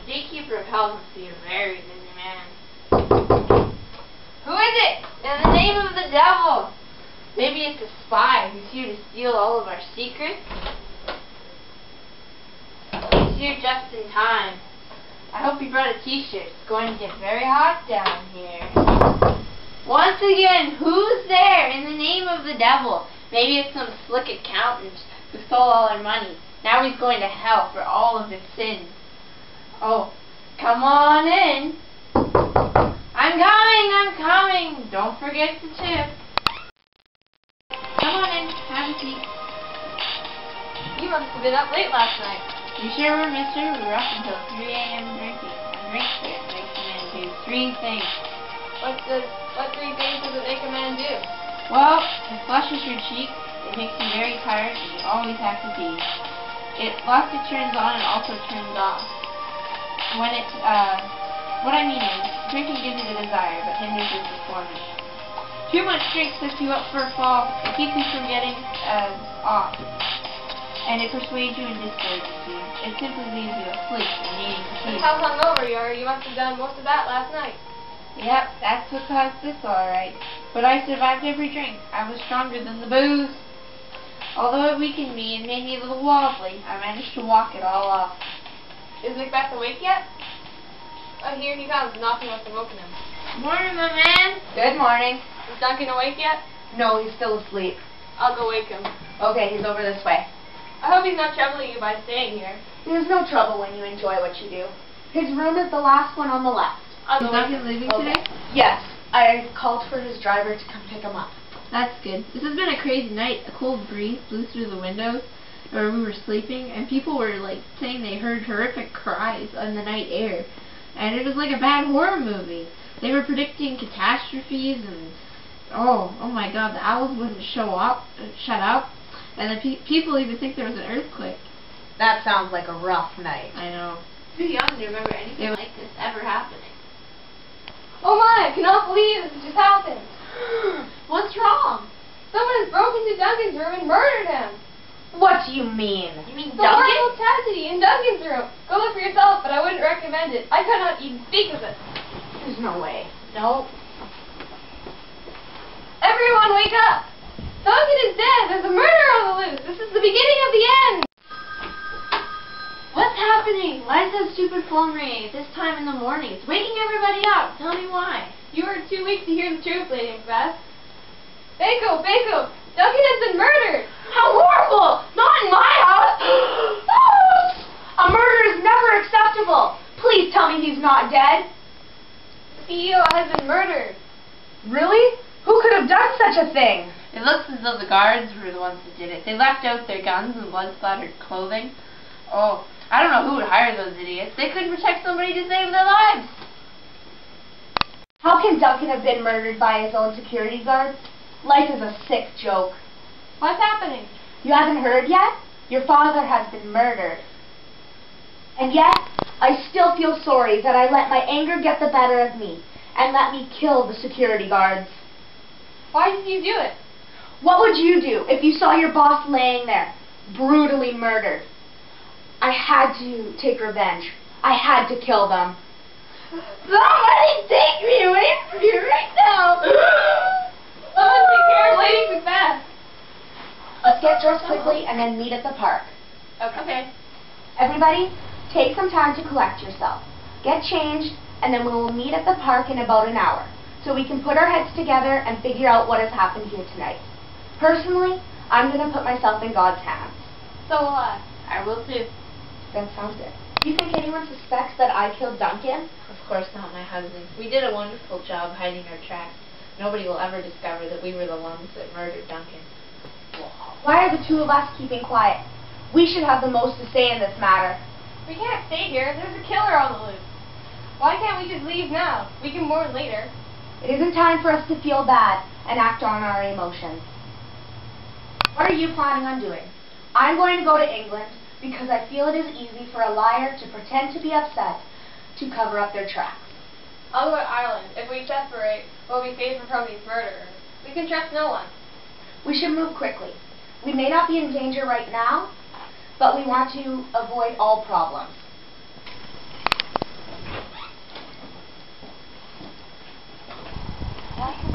gatekeeper of hell must be a very busy man. Who is it? In the name of the devil! Maybe it's a spy who's here to steal all of our secrets. He's here just in time. I hope he brought a t-shirt. It's going to get very hot down here. Once again, who's there in the name of the devil? Maybe it's some slick accountant who stole all our money. Now he's going to hell for all of his sins. Oh, come on in. I'm coming. Don't forget to tip. Come on in, have a seat. You must have been up late last night. You sure were, mister. We were up until 3 a.m. drinking. A drink that makes a man do 3 things. What 3 things does it make a man do? Well, it flushes your cheek, it makes you very tired, and you always have to pee. It plastic turns on and also turns off. When it, what I mean is, drinking gives you the desire, but hinders your performance. Too much drink sets you up for a fall, it keeps you from getting, off. And it persuades you and discourages you. It simply leaves you asleep and needing to pee. How hungover you are. You must have done most of that last night. Yep, that's what caused this, alright. But I survived every drink. I was stronger than the booze. Although it weakened me and made me a little wobbly, I managed to walk it all off. Is Macbeth awake yet? Oh, here he comes. Nothing must have woken him. Morning, my man. Good morning. Is Duncan awake yet? No, he's still asleep. I'll go wake him. Okay, he's over this way. I hope he's not troubling you by staying here. There's no trouble when you enjoy what you do. His room is the last one on the left. I'll go Is wake Duncan him. leaving Okay. today? Yes, I called for his driver to come pick him up. That's good. This has been a crazy night. A cold breeze blew through the windows where we were sleeping, and people were like saying they heard horrific cries on the night air. And it was like a bad horror movie. They were predicting catastrophes and oh my god, the owls wouldn't shut up, and the people even think there was an earthquake. That sounds like a rough night. I know. Too young to remember anything like this ever happening. Oh my, I cannot believe this just happened. What's wrong? Someone has broken into Duncan's room and murdered him. What do you mean? You mean The Duncan? horrible tragedy in Duncan's room. Go look for yourself, but I wouldn't recommend it. I cannot even speak of it. There's no way. No. Everyone wake up! Duncan is dead! There's a murder on the loose! This is the beginning of the end! What's happening? Why is that stupid phone ringing at this time in the morning? It's waking everybody up. Tell me why. You were too weak to hear the truth, Lady Macbeth. Bako! Duncan has been murdered! How horrible! Not in my house! A murder is never acceptable! Please tell me he's not dead. The CEO has been murdered. Really? Who could have done such a thing? It looks as though the guards were the ones that did it. They left out their guns and blood-splattered clothing. Oh, I don't know who would hire those idiots. They couldn't protect somebody to save their lives. How can Duncan have been murdered by his own security guards? Life is a sick joke. What's happening? You haven't heard yet? Your father has been murdered. And yet, I still feel sorry that I let my anger get the better of me and let me kill the security guards. Why did you do it? What would you do if you saw your boss laying there, brutally murdered? I had to take revenge. I had to kill them. Somebody take me away from here right now! Someone take care of Lady Macbeth. Let's get dressed quickly and then meet at the park. Okay. Everybody, take some time to collect yourself. Get changed, and then we will meet at the park in about an hour, so we can put our heads together and figure out what has happened here tonight. Personally, I'm going to put myself in God's hands. So will I. I will too. That sounds good. Do you think anyone suspects that I killed Duncan? Of course not, my husband. We did a wonderful job hiding our tracks. Nobody will ever discover that we were the ones that murdered Duncan. Why are the two of us keeping quiet? We should have the most to say in this matter. We can't stay here. There's a killer on the loose. Why can't we just leave now? We can mourn later. It isn't time for us to feel bad and act on our emotions. What are you planning on doing? I'm going to go to England because I feel it is easy for a liar to pretend to be upset to cover up their tracks. I'll go to Ireland. If we separate, we'll be safer from these murderers. We can trust no one. We should move quickly. We may not be in danger right now, but we want to avoid all problems. That's